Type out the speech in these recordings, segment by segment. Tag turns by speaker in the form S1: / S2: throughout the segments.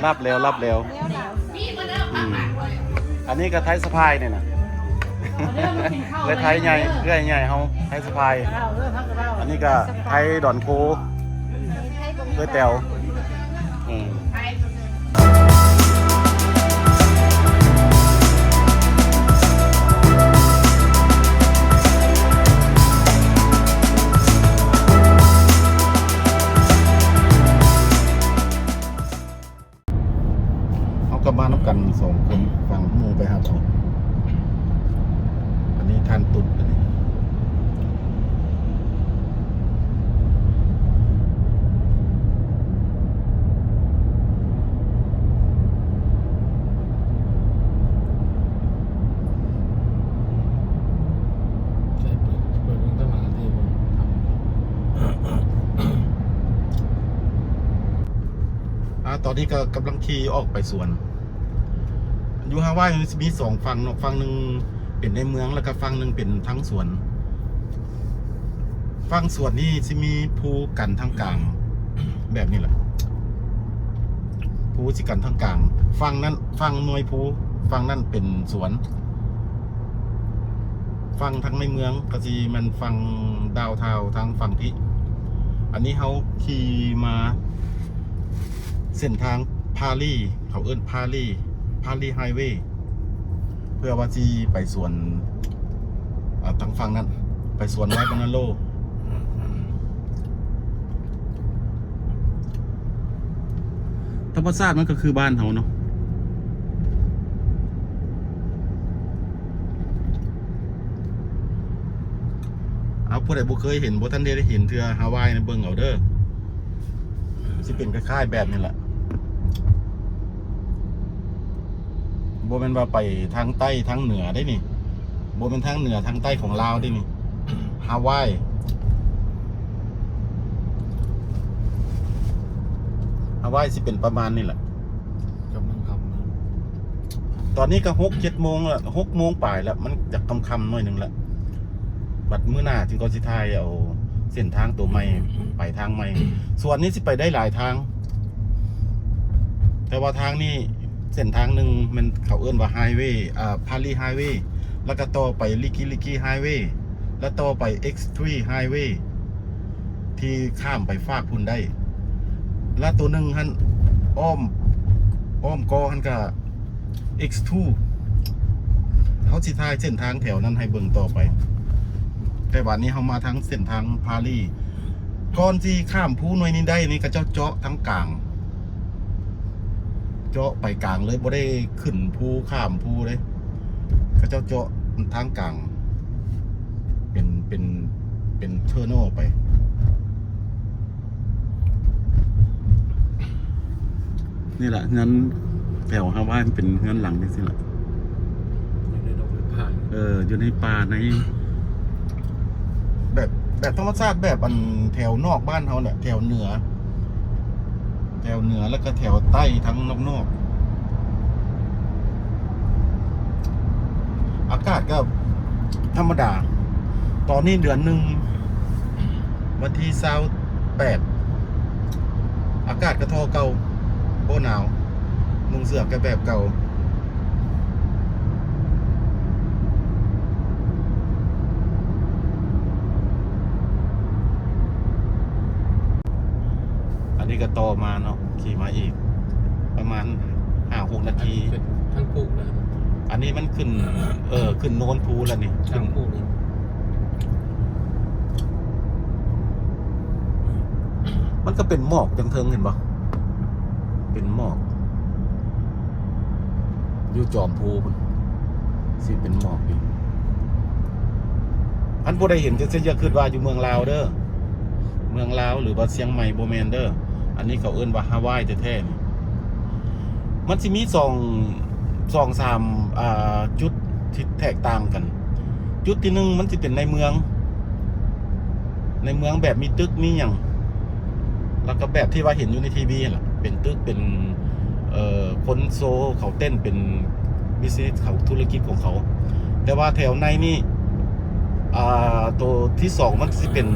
S1: รับเร็วอืมอันนี้ก็ไทยสะพายเนี่ยนะเรือไทยใหญ่เรือใหญ่เขาไทยสะพายอันนี้ก็ไทยดอนโคเรือแตวก็มานับกัน2 คนฟังมูไปหาเขาอันนี้ท่านตุดอันนี้ตอนนี้ก็กำลังขี่ออกไปสวนอยู่ฮาวายมี2 ฝั่งเนาะฝั่งหนึ่งเป็นในเมืองแล้วก็ฝั่งหนึ่งเป็นทั้งสวนฝั่งสวนนี่จะมีภูกันทางกลางแบบนี้แหละภูสิกันทางกลางฝั่งนั้นฝั่งหน่วยภูฝั่งนั้นเป็นสวนฝั่งทางในเมืองก็สิมันฝั่งดาวเทาทางฝั่งที่อันนี้เขาขี่มาเส้นทางพาลีเขาเอิ้นพาลีไฮเวย์เพื่อว่าจีไปสวนทางฝั่งนั้นไปสวนไวบานาโลธรรมชาติมันก็คือบ้านเขาเนาะเอาผู้ใดบ่เคยเห็นบ่ท่านได้เห็นเทือฮาวายในเบิ่งเอาเด้อสิเป็นคล้ายๆแบบนี้แหละโบเป็นว่าไปทางใต้ทางเหนือได้นี่โบเป็นทางเหนือทางใต้ของลาวได้นี่ฮาวายสิเป็นประมาณนี้แหละกำลังทำตอนนี้ก็6-7 โมงละ6 โมงป่ายแล้วมันจะคำหน่อยหนึ่งละบัดมื้อหน้าจึงก็สิทายเอาเส้นทางตัวใหม่ไปทางใหม่ส่วนนี้สิไปได้หลายทางแต่ว่าทางนี้เส้นทางหนึ่งมันเขาเอื้นว่าไฮเวย์พาลีไฮเวย์แล้วก็ต่อไปลิกิไฮเวย์แล้วต่อไป X3 ไฮเวย์ที่ข้ามไปฟากพุ่นได้แล้วตัวหนึ่งฮันอ้อมกอฮันก็ X2 เขาสิทายเส้นทางแถวนั้นให้เบิ่งต่อไปแต่วันนี้เขามาทั้งเส้นทางพาลีก่อนที่ข้ามภูหน่วยนี้ได้นี่ก็เจาะทั้งกลางเจาะไปกลางเลยบ่ได้ขึ้นภูข้ามภูเลยก็เจาะทางกลางเป็นเทอร์โนไปนี่แหละงั้นแถวฮาวายมันเป็นเงินหลังนี่สิล่ะอยู่ในป่าในแบบธรรมชาติแบบอันแถวนอกบ้านเขาเนี่ยแถวเหนือแล้วก็แถวใต้ทั้งนอกอากาศก็ธรรมดาตอนนี้เดือนหนึ่งวันที่28อากาศก็ทอเก่าโบหนาวนุ่งเสื้อก็แบบเก่าอันนี้ก็ต่อมาเนาะขี่มาอีกประมาณ5-6 นาที
S2: ทั้งภูเลย
S1: อันนี้มันขึ้นขึ้นโน้นภูแล้วนี่
S2: ทั้งภูเลย
S1: มันก็เป็นหมอกจังเทิงเห็นปะเป็นหมอกอยู่จอมภูมันสิเป็นหมอกอีกอันผู้ใดเห็นจะคิดว่าอยู่เมืองลาวเด้อเมืองลาวหรือว่าเชียงใหม่โบแมนเดอร์อันนี้เขาเอิ้นว่าฮาวายแท้ๆนี่มันจะมี3จุดที่แตกต่างกันจุดที่1มันจะเป็นในเมืองแบบมีตึกมีอย่างแล้วก็แบบที่ว่าเห็นอยู่ในทีวีแหละเป็นตึกเป็นคนโซเขาเต้นเป็นบิสเนสเขาธุรกิจของเขาแต่ว่าแถวในนี่ตัวที่2มันจะเป็น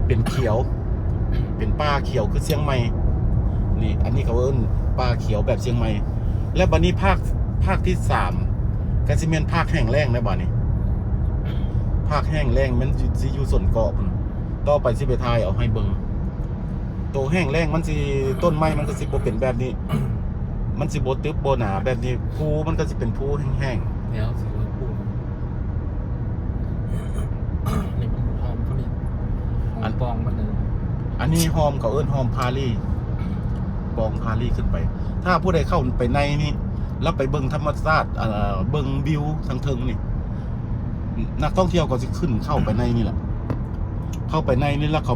S1: เป็นเขียวเป็นป่าเขียวคือเชียงใหม่ นี่อันนี้เขาเอิ้นปลาเขียวแบบเชียงใหม่และบัดนี้ภาคที่3ก็สิแม่นภาคแห้งแล้งแล้วบัดนี้ภาคแห้งแล้งมันสิอยู่ส่วนเกาะพุ่นต่อไปสิไปถ่ายเอาให้เบิ่งโตแห้งแล้งมันสิต้นไม้มันก็สิบ่เป็นแบบนี้มันสิบ่ตึบบ่หนาแบบนี้ภูมันก็สิเป็นภูแห้งๆ
S2: แล้วสิว่าพูดนี่มันหอมพวกนี้หอมปองมันเลย
S1: อันนี้หอมเขาเอิ้นหอมพาลี่บองพาลี่ขึ้นไป ถ้าผู้ใดเข้าไปในนี่แล้วไปเบิ่งธรรมชาติเบิ่งวิวทางเทิงนี่นักท่องเที่ยวก็สิขึ้นเข้าไปในนี่แหละเข้าไปในนี่แล้วเขา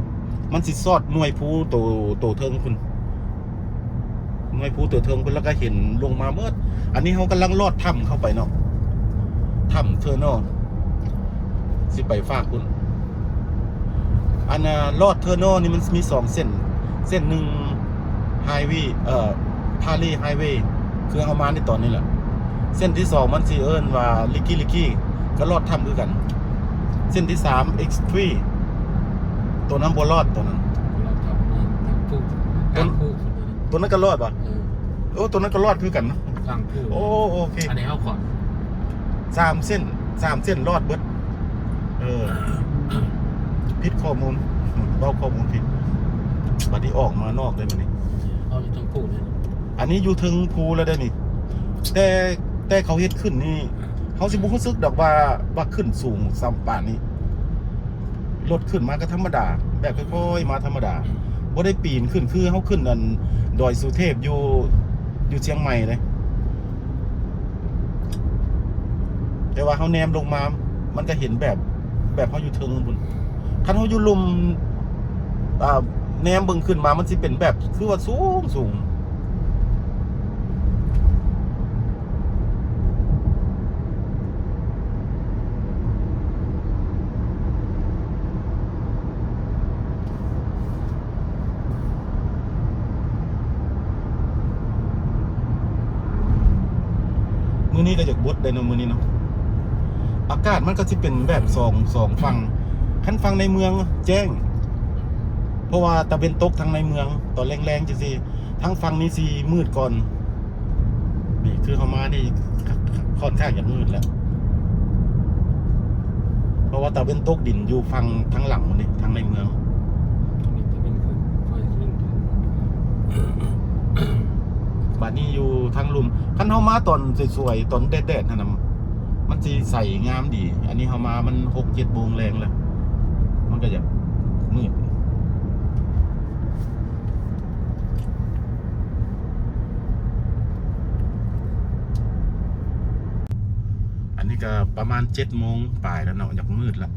S1: มันสิซอดหน่วยภูโตเทิงคุณหน่วยภูตัวเทิงคุณแล้วก็เห็นลงมาเมื่ออันนี้เขากำลังลอดถ้ำเข้าไปเนาะถ้ำเทอร์นอลสิไปฝากคุณอันลอดเทอร์นอลนี่มันมี2 เส้นหนึ่งไฮเวย์พาลีไฮเวย์คือเอามาในตอนนี้แหละเส้นที่2มันสิเอิ้นว่าลิกกี้ก็ลอดถ้ำคือกัน เส้นที่3 X3 ตัวนั้นบ่รอดตัวนั้น
S2: เราทำนี่ทำพูดกลางพูดคนนี้
S1: ตัวนั้นก็รอดป่ะโอ้ตัวนั้นก็รอดคือกันเนาะ
S2: กลางพูด
S1: โอเค
S2: อันนี้เอาก่อน
S1: 3 เส้นรอดเบิดผิดข้อมูลเบ้าข้อมูลผิดบัดนี้ออกมานอกเลยมันนี่
S2: เอาอยู่ตรงพูดเลย
S1: อันนี้อยู่ถึงภูแล้วได้นี่แต่เขาเฮ็ดขึ้นนี่เขาสิบ่รู้สึกดอกว่าขึ้นสูงซ้ำป่านนี้รถขึ้นมาก็ธรรมดาแบบค่อยๆมาธรรมดาบ่ได้ปีนขึ้นคือเขาขึ้นอันดอยสุเทพอยู่เชียงใหม่เลยแต่ว่าเขาแนมลงมามันก็เห็นแบบเขาอยู่เทิงพุ่นคันเขาอยู่ลุมแนมเบิ่งขึ้นมามันสิเป็นแบบคือว่าสูงมื้อนี้ก็อยากบดได้เนาะมื้อนี้เนาะอากาศมันก็สิเป็นแบบสองฝั่งคันฝั่งในเมืองแจ้งเพราะว่าตะเวนตกทางในเมืองตอนแรงๆจังซี่ทั้งฝั่งนี้สิมืดก่อนนี่คือเฮามานี่ค่อนข้างจะมืดแล้วเพราะว่าตะเวนตกดินอยู่ฝั่งทางหลังนี่ทางในเมือง
S2: นี่จะเป็นขึ้นค่อยขึ้น
S1: บัดนี้อยู่ทางลุ่มคันเฮามาตอนสวยๆตอนแดดๆนั่นน่ะมันสิใสงามดี อันนี้เฮามามัน 6-7 โมงแรงแล้วมันก็จะมืดอันนี้ก็ประมาณ 7 โมงปลายแล้วเนาะอยากมืดแล้ว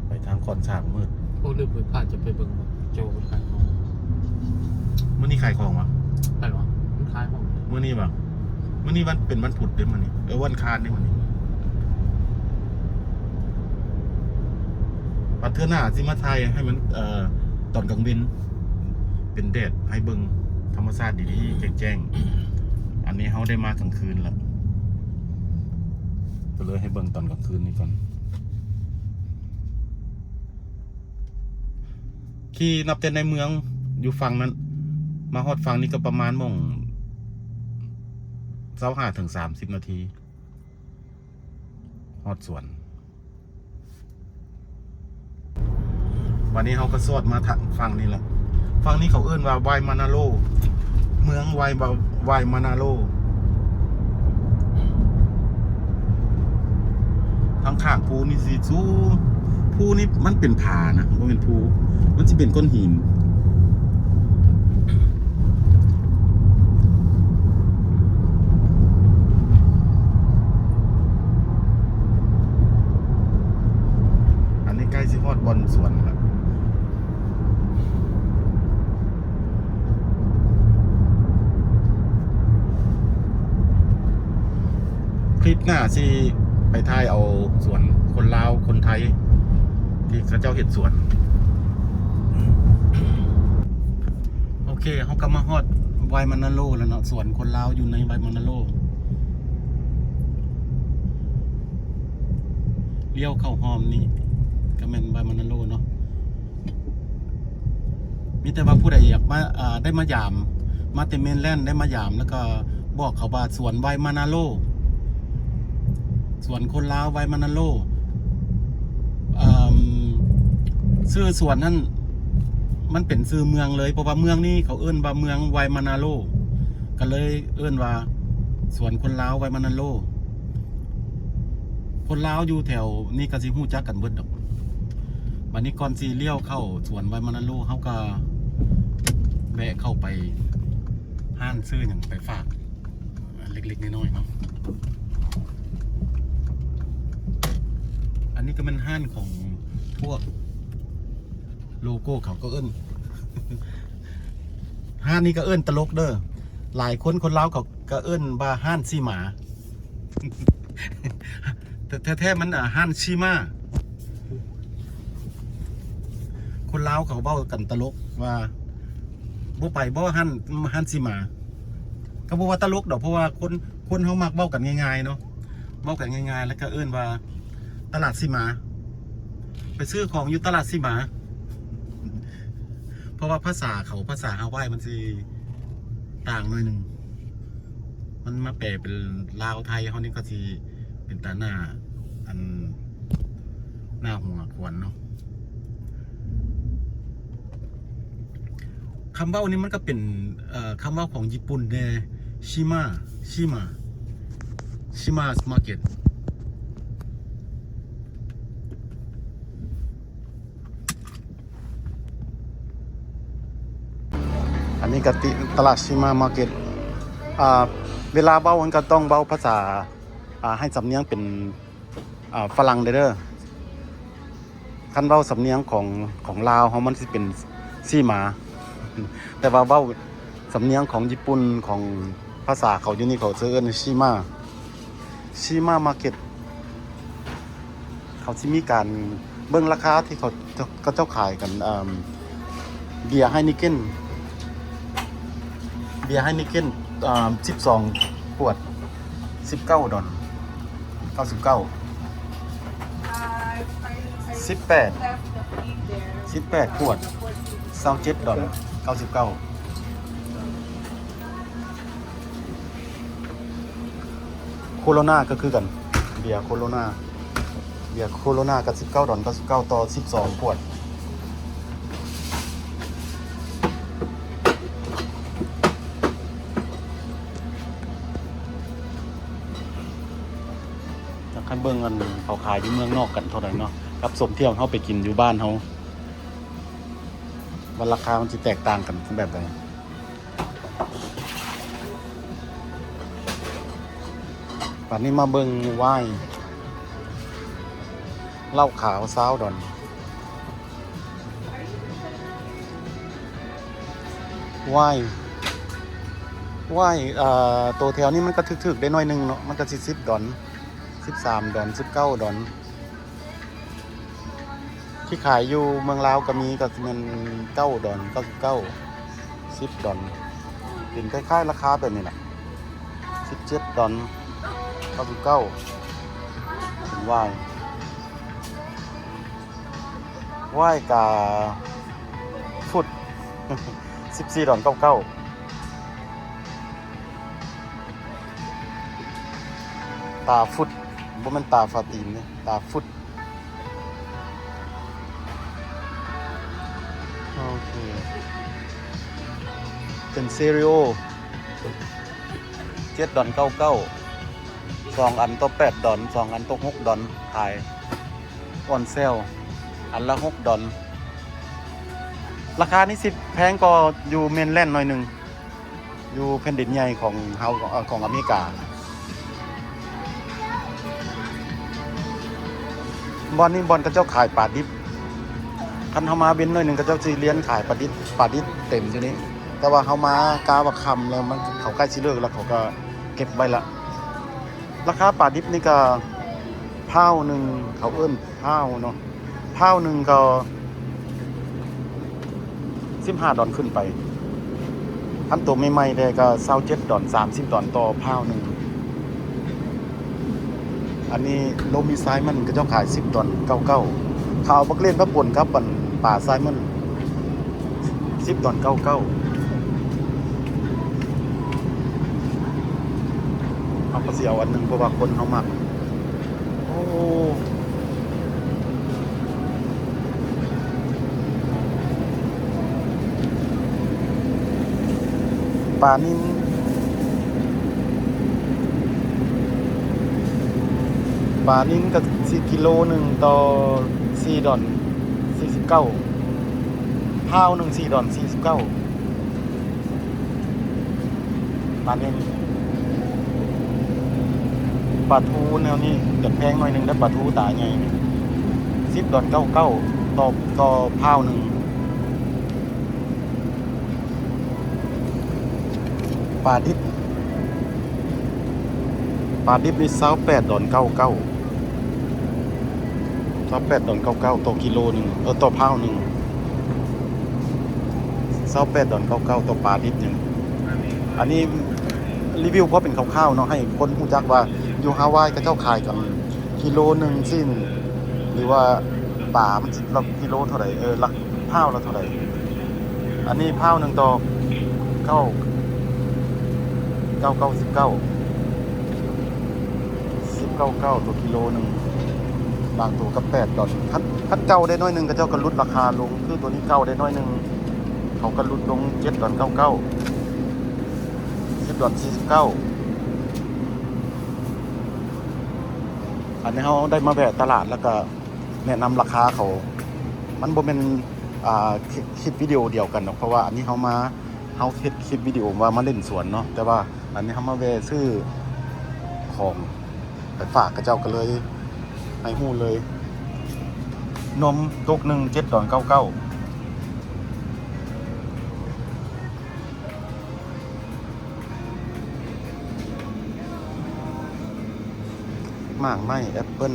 S1: ไปทางก่อนฉากมืด
S2: พวกลืมไปพลาดจะไปเบิ่งโจขายของ
S1: มื้อนี้ขายของวะ
S2: ไปหรอมันขายของ
S1: มื้อนี้บ่มื้อนี้วันเป็นวันพุธเด้มื้อนี้วันคานเด้มื้อนี้ปัดเทื่อหน้าสิมาไทยให้มันตอนกลางวันเป็นแดดให้เบิ่งธรรมชาติดีๆแจ้งๆอันนี้เฮาได้มากลางคืนแล้วก็เลยให้เบิ่งตอนกลางคืนนี้ก่อนขี่นับแต่ในเมืองอยู่ฝั่งนั้นมาฮอดฝั่งนี้ก็ประมาณโมง25 ถึง 30 นาทีฮอดสวนวันนี้เขาก็สวดมาทางฝั่งนี้แหละฝั่งนี้เขาเอื้นว่าไวมานาโลเมืองไวมานาโลทางข้างภูนี่สิสูงภูนี่มันเป็นผานะมันเป็นภูมันจะเป็นก้อนหินอันนี้ใกล้สิฮอดบอลสวนแล้วคลิปหน้าสิไปถ่ายเอาสวนคนลาวคนไทยที่เขาเจ้าเห็ดสวนโอเคเขาก็มาฮอดไวมานาโลแล้วเนาะสวนคนลาวอยู่ในไวมานาโลเลี้ยวเข้าหอมนี่ก็เป็นไวมานาโลเนาะ มีแต่ว่าผู้ใดอยากมาได้มายามมาเตเมนแลนด์ได้มายามแล้วก็บอกเขาว่าสวนไวมานาโลสวนคนลาวไวมานาโลชื่อสวนนั้นมันเป็นชื่อเมืองเลยเพราะว่าเมืองนี้เขาเอิ้นว่าเมืองไวมานาโลก็เลยเอิ้นว่าสวนคนลาวไวมานาโลคนลาวอยู่แถวนี่ก็สิฮู้จักกันเบิดดอกวันนี้ก่อนสิเลี้ยวเข้าสวนไวมานาโลเฮาก็แวะเข้าไปห้านซื้อหยังไปฝากเล็กๆน้อยๆเนาะอันนี้ก็เป็นห้านของพวกโลโก้เขาก็เอิ้น ห้านนี้ก็เอิ้นตลกเด้อหลายคนลาวเขาก็เอิ้นว่าห้านซีหมา แต่แท้ๆมันห้านชีมาคนลาวเขาเว้ากันตลกว่าบ่ไปบ่ห้านซีหมาก็บ่ว่าตลกดอกเพราะว่าคนเฮามักเว้ากันง่ายๆเนาะเว้ากันง่ายๆแล้วก็เอิ้นว่าตลาดซีหมาไปซื้อของอยู่ตลาดซีหมาเพราะว่าภาษาฮาวายมันสิต่างหน่อยหนึ่งมันมาแปลเป็นลาวไทยเขานี่ก็สิเป็นตาหน้าอันหน้าหัวขวนเนาะคำเว้านี้มันก็เป็นคำเว้าของญี่ปุ่นเดชิมามาร์เก็ตอันนี้ก็ตลาดชิมามาร์เก็ตเวลาเบ้ามันก็ต้องเบ้าภาษาให้สำเนียงเป็นฝรั่งเด้อคันเบ้าสำเนียงของลาวเขามันสิเป็นซีหมาแต่ว่าเบ้าสำเนียงของญี่ปุ่นของภาษาเขาอยู่นี่เขาเอิ้นชิมามาร์เก็ตเขาสิมีการเบิ่งราคาที่เขาเจ้าขายกันเบียร์ไฮนิเก้น12 ขวด$19 99 18 ขวด$27 99โคโรนาก็คือกันเบียร์โคโรนากับ$19 99ต่อ12 ขวดให้เบิ่งกันเขาขายอยู่เมืองนอกกันเท่าไหร่เนาะกับสมเทียมเขาไปกินอยู่บ้านเขาว่าราคามันจะแตกต่างกันแบบไหนป่านนี้มาเบิ่งไวน์เหล้าขาว$20ไวน์ตัวแถวนี้มันก็ถึกๆได้น้อยนึงเนาะมันก็สิ$10 $13 $19ที่ขายอยู่เมืองลาวก็มีก็มัน$9 99 $10เป็นคล้ายๆราคาแบบนี้แหละ$17 99เป็นไวน์กาฟุต$14 99ตาฟุตบ่แม่นตาฟาตีนนี่ตาฟุตโอเคเป็นซีเรียล$7.99 2 อันต่อ$8 2 อันต่อ$6ขายออนเซลอันละ$6ราคานี้สิแพงกว่าอยู่เมนแลนด์หน่อยหนึงอยู่แผ่นดินใหญ่ของเฮาของอเมริกาบอนนี่บอนก็เจ้าขายปลาดิบคันเฮามาเว้นหน่อยหนึงก็เจ้าสิเลี้ยนขายปลาดิบเต็มอยู่นี่แต่ว่าเฮามากาบักคำแล้วมันเขาใกล้สิเลิกแล้วเขาก็เก็บไว้ละราคาปลาดิบนี่ก็พาวนึงเขาเอิ้นพาวเนาะพาวนึงก็$15ขึ้นไปคันตัวใหม่ๆได้ก็$27 $30ต่อพาวนึงอันนี้โลมีไซมันก็เจ้าขาย$10 99ข่าวบักเล่นพระป่นครับปลาไซมัน 10 ดอล 99เอาก็สิเอาอันหนึงเพราะว่าคนเขามักโอ้ปลานิ่มปลานิ่มก็4กิโลหนึ่งต่อ4 ดอล 49ข้าวหนึ่ง4 ดอล 49ปลานิ่มปลาทูแนวนี้จะแพงหน่อยหนึงแต่ปลาทูตาใหญ่10 ดอล 99ต่อข้าวหนึ่งปลาดิบนี่28 ดอล 99 28 ดอล 99ต่อกิโลหนึ่งต่อข้าวหนึ่ง28 ดอล 99ต่อปลาดิบหนึ่งอันนี้รีวิวเพราะเป็นคร่าวๆเนาะให้คนรู้จักว่าอยู่ฮาวายก็เจ้าขายกันกิโลหนึ่งสิ้นหรือว่าป่ามันสิละกิโลเท่าไหร่ละข้าวละเท่าไหร่อันนี้ข้าวหนึ่งต่อ999ตัวกิโลหนึ่งบางตัวก็8 ดอลคันเก่าได้น้อยหนึงก็เจ้าก็ลดราคาลงคือตัวนี้เก่าได้น้อยหนึงเขาก็ลดลง7 ดอล 99 10 ดอล 49อันนี้เขาได้มาแวะตลาดแล้วก็แนะนำราคาเขามันบ่เป็นคลิปวิดีโอเดียวกันหรอกเพราะว่าอันนี้เขาเฮ็ดคลิปวิดีโอว่ามาเล่นสวนเนาะแต่ว่าอันนี้เขามาแวะซื้อของไปฝากกับเจ้าก็เลยให้ฮู้เลยนมตกหนึ่ง7 ดอล 99หมากไม้แอปเปิ้ล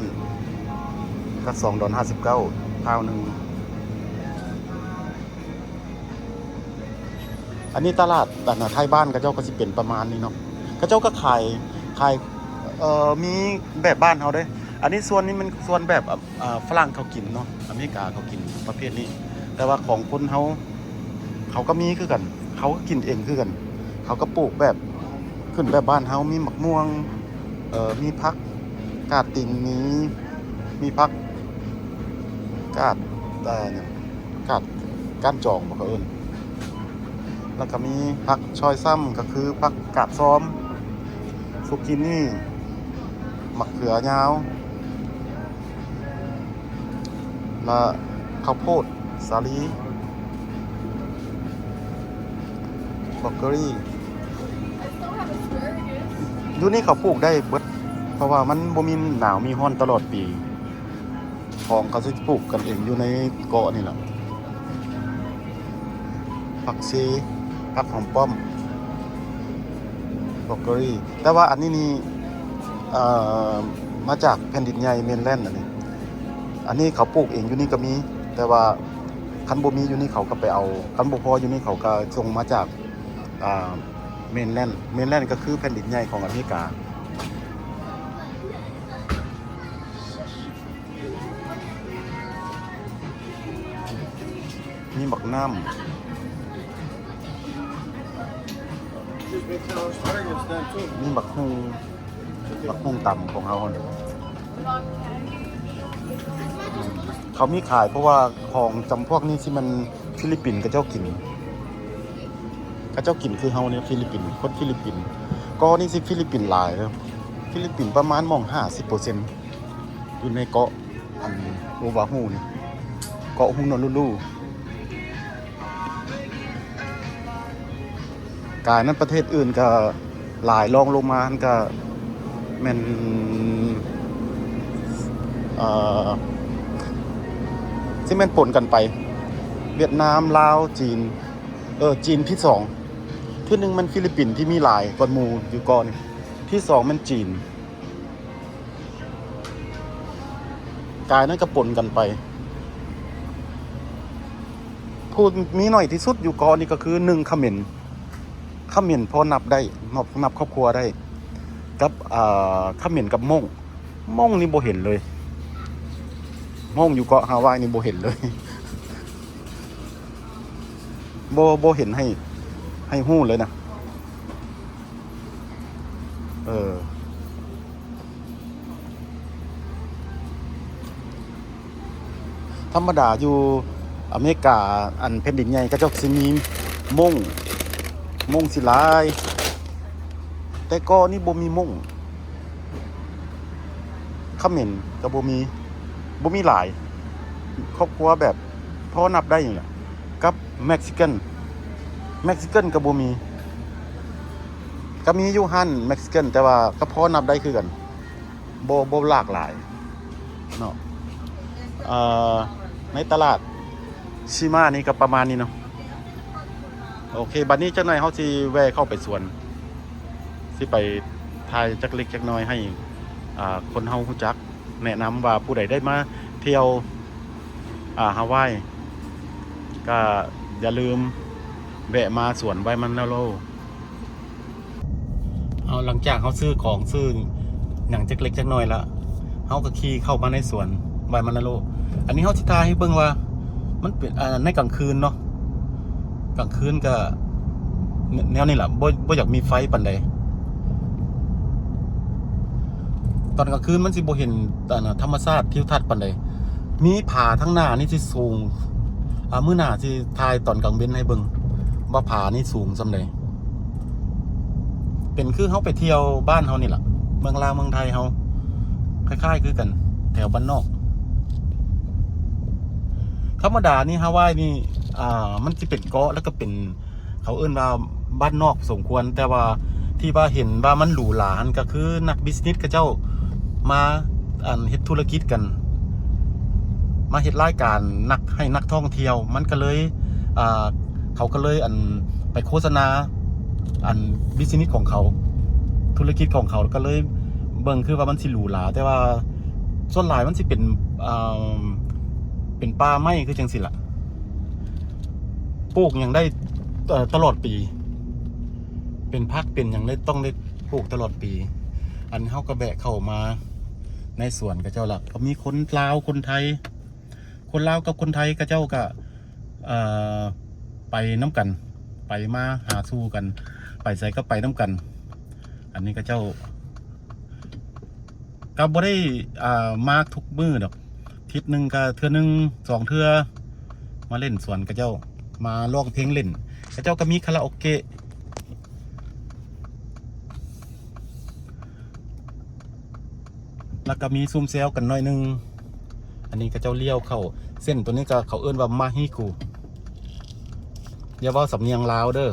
S1: ก็2 ดอล 59ข้าวหนึ่งอันนี้ตลาดไทยบ้านกับเจ้าก็สิเป็นประมาณนี้เนาะกับเจ้าก็ขายมีแบบบ้านเขาด้วยอันนี้ส่วนนี้มันส่วนแบบฝรั่งเขากินเนาะอเมริกาเขากินประเภทนี้แต่ว่าของคนเขาก็มีคือกันเขาก็กินเองคือกันเขาก็ปลูกแบบขึ้นแบบบ้านเขามีหมักม่วงมีผักกาดติ่งมีผักกาดเนี่ยกาดก้านจองบอกเขาเอิ้นแล้วก็มีผักชอยซ้ำก็คือผักกาดซ้อมซุกินี่มะเขือยาวและข้าวโพดสาลีบล็อกเกอรี่อยู่นี่เขาปลูกได้เบิดเพราะว่ามันบ่มีหนาวมีร้อนตลอดปีของเขาสิปลูกกันเองอยู่ในเกาะนี่แหละผักชีผักหอมป้อมบล็อกเกอรี่แต่ว่าอันนี้นี่มาจากแผ่นดินใหญ่เมนแลนด์อันนี้เขาปลูกเองอยู่นี่ก็มีแต่ว่าคันบ่มีอยู่นี่เขาก็ไปเอาคันบ่พออยู่นี่เขาก็ส่งมาจากเมนแลนด์ก็คือแผ่นดินใหญ่ของอเมริกามีบักน้ำมีบักฮุ่งต่ำของเขาเนี่ยเขามีขายเพราะว่าของจำพวกนี้ที่มันฟิลิปปินส์ก็เจ้ากินคือเฮาเนี่ยฟิลิปปินส์คนฟิลิปปินส์ก็นี่สิฟิลิปปินส์หลายนะฟิลิปปินส์ประมาณมอง 50% อยู่ในเกาะอันโอวาฮูนี่เกาะฮุนอลูลูกายนั้นประเทศอื่นก็หลายรองลงมาก็แม่นที่แม่นปนกันไปเวียดนามลาวจีนจีนที่2ที่1มันฟิลิปปินส์ที่มีหลายกว่าหมู่อยู่ก่อนที่2มันจีนกายนั้นก็ปนกันไปพูดมีหน่อยที่สุดอยู่ก่อนนี่ก็คือ1เขมรพอนับได้นับครอบครัวได้กับเขมรกับม่งนี่บ่เห็นเลยม่งอยู่เกาะฮาวายนี่บ่เห็นเลย โบเห็นให้หู้เลยนะธรรมดาอยู่อเมริกาอันแผ่นดินใหญ่ก็เจ้าสิมีม่งสิหลายแต่ก็นี่บ่มีม่งเขมรก็บ่มีหลายครอบครัวแบบพอนับได้อยู่แหละกับเม็กซิกันก็บ่มีก็มีอยู่หั่นเม็กซิกันแต่ว่าก็พอนับได้คือกันบ่หลากหลายเนาะในตลาดชิมานี่ก็ประมาณนี้เนาะโอเคบัดนี้จักหน่อยเฮาสิแวะเข้าไปสวนสิไปถ่ายจักเล็กจักน้อยให้คนเฮารู้จักแนะนำว่าผู้ใดได้มาเที่ยวฮาวายก็อย่าลืมแวะมาสวนไวมันนาโลเอาหลังจากเขาซื้อของซื้อหนังจักเล็กจักน้อยละเขาก็ขี่เข้ามาในสวนไวมันนาโลอันนี้เขาสิทายให้เบิ่งว่ามันเป็นในกลางคืนเนาะกลางคืนก็แนวนี้แหละบ่อยากมีไฟปานใดตอนกลางคืนมันสิบ่เห็นธรรมชาติทิวทัศน์ปานใดมีผาทั้งหน้านี่สิสูงมื้อหน้าสิถ่ายตอนกลางเว้นให้เบิ่งว่าผานี่สูงส่ำใดเป็นคือเฮาไปเที่ยวบ้านเฮานี่ล่ะเมืองลาวเมืองไทยเฮาคล้ายๆคือกันแถวบ้านนอกธรรมดานี่ฮาวายนี่มันสิเป็นเกาะแล้วก็เป็นเขาเอิ้นว่าบ้านนอกสมควรแต่ว่าที่ว่าเห็นว่ามันหรูหราก็คือนักบิสเนสกับเจ้ามาเฮ็ดธุรกิจกันมาเฮ็ดรายการให้นักท่องเที่ยวมันก็เลยเขาก็เลยไปโฆษณาบิสเนสของเขาธุรกิจของเขาก็เลยเบิ่งคือว่ามันสิหรูหราแต่ว่าส่วนหลายมันสิเป็นป่าไม้คือจังซี่ล่ะปลูกหยังได้ตลอดปีเป็นพักเป็นหยังได้ต้องได้ปลูกตลอดปีเฮาก็แบะเข้ามาในสวนกับเจ้าล่ะก็มีคนลาวคนไทยคนลาวกับคนไทยกับเจ้าก็ไปน้ำกันไปมาหาสู้กันไปใส่ก็ไปน้ำกันอันนี้กับเจ้าก็บ่ได้มาทุกมื้อดอกทิศนึงก็เทื่อนึง2เทื่อมาเล่นสวนกับเจ้ามาร้องเพลงเล่นกับเจ้าก็มีคาราโอเกะแล้วก็มีซุ่มแซวกันหน่อยนึงอันนี้ก็เจ้าเลี้ยวเข้าเส้นตัวนี้ก็เขาเอิ้นว่ามาฮิกุอย่าเว้าสำเนียงลาวเด้อ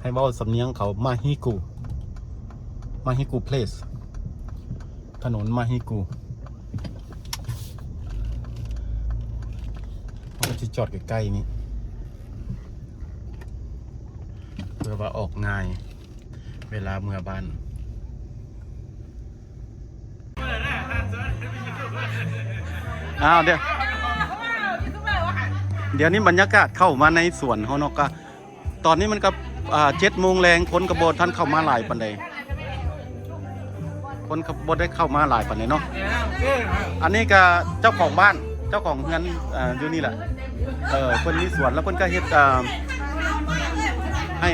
S1: ให้เว้าสำเนียงเขามาฮิกุเพลสถนนมาฮิกุมันก็จะจอดใกล้ๆนี้เพื่อว่าออกง่ายเวลาเมื่อบ้านเดี๋ยวนี้บรรยากาศเข้ามาในสวนเขาเนาะก็ตอนนี้มันก็7 โมงแรงคนกระโบท่านเข้ามาหลายปานใดคนกระโบได้เข้ามาหลายปานใดเนาะอันนี้ก็เจ้าของบ้านเจ้าของเงินอยู่นี่แหละคนมีสวนแล้วคนก็เฮ็ดให้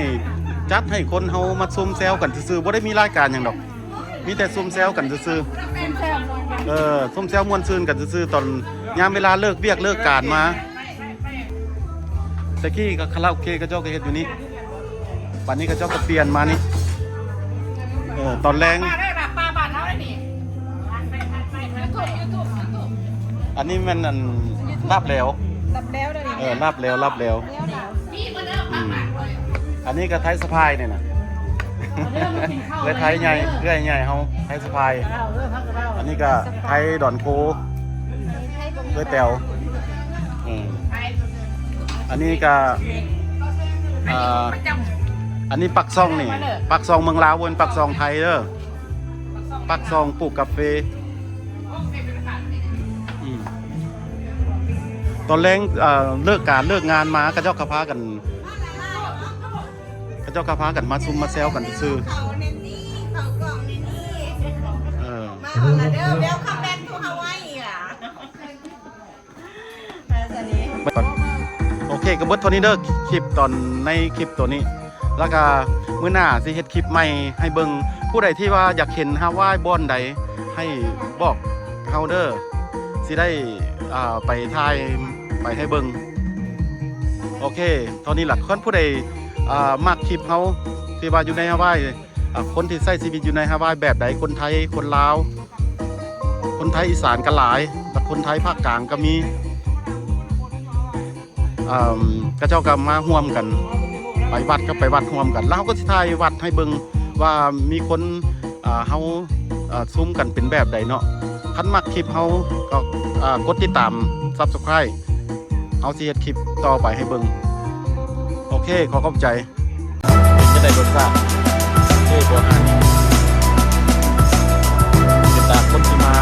S1: จัดให้คนเฮามาซุ่มแซวกันซื่อๆบ่ได้มีรายการหยังดอกมีแต่ซุ่มแซวกันซื่อๆซุ่มแซวม่วนซื่นกันซื่อๆตอนยามเวลาเลิกเวียกเลิกการมาตะกี้ก็คาราโอเกะก็เจ้าก็เฮ็ดอยู่นี่บัดนี้ก็เจ้าก็เปลี่ยนมานี่ตอนแรงอันนี้มันลาบแล้วลาบแล้วอันนี้ก็ไทยสะพายเนี่ยนะเลยไทยใหญ่เรื่อยใหญ่เฮาไทยสะพายอันนี้ก็ไทยดอนโคด้วยแตวอันนี้ก็อันนี้ปักซองนี่ปักซองเมืองลาวบนปักซองไทยเด้อปักซองปลูกกาแฟตอนแรงเลิกงานมาก็เจ้าคาพากันมาซุ่มมาแซวกันซื่อ
S3: เขาในนี่เขากล่องในนี่มาเอาละเด้อเดี๋ยวคัมแบ็คทูฮาวายอีกอ่ะ
S1: โอเค เคก็เบิดเท่านี้เด้อคลิปตอนในคลิปตัวนี้ แล้วก็มื้อหน้าสิเฮ็ดคลิปใหม่ให้เบิ่งผู้ใดที่ว่าอยากเห็นฮาวายบอนใดให้บอกเฮาเด้อสิได้ไปถ่ายไปให้เบิ่งโอเคตอนนี้หลักคนผู้ใดมักคลิปเฮาที่ว่าอยู่ในฮาวายคนที่ใช้ชีวิตอยู่ในฮาวายแบบใดคนไทยคนลาวคนไทยอีสานก็หลายและคนไทยภาคกลางก็มีก็เจ้าก็มาร่วมกันไปวัดก็ไปวัดร่วมกันแล้วเขาก็สิถ่ายวัดให้เบิ่งว่ามีคนเฮาซุ่มกันเป็นแบบใดเนาะคันมักคลิปเฮาก็กดติดตาม Subscribe เอาสิเฮ็ดคลิปต่อไปให้เบิ่งโอเคขอขอบใจเป็นจะได้รสชาติบ่อาหารติดตามคนที่มา